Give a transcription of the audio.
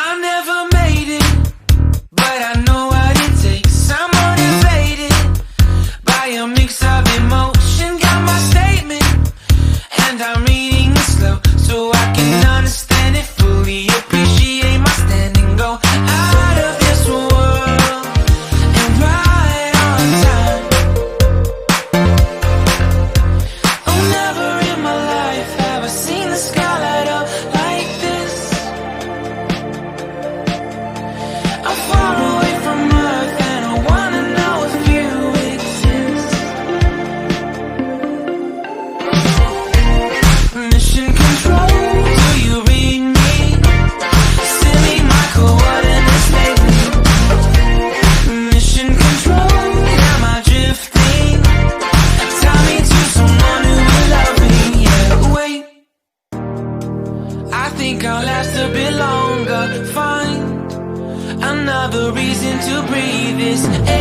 I never made it, but I know what it takes. I'm motivated by a mix of emotion. Got my statement, and I'm reading it slow so I can understand it fully. Appreciate my stand and go out of this world and right on time. Oh, never in my life have I seen the sky light up like this. I'm far away from Earth and I wanna know if you exist. Mission control, do you read me? Send me my coordinates lately. Mission control, am I drifting? Tie me to someone who will love me. Yeah, wait, I think I'll last a bit longer. Find another reason to breathe this air.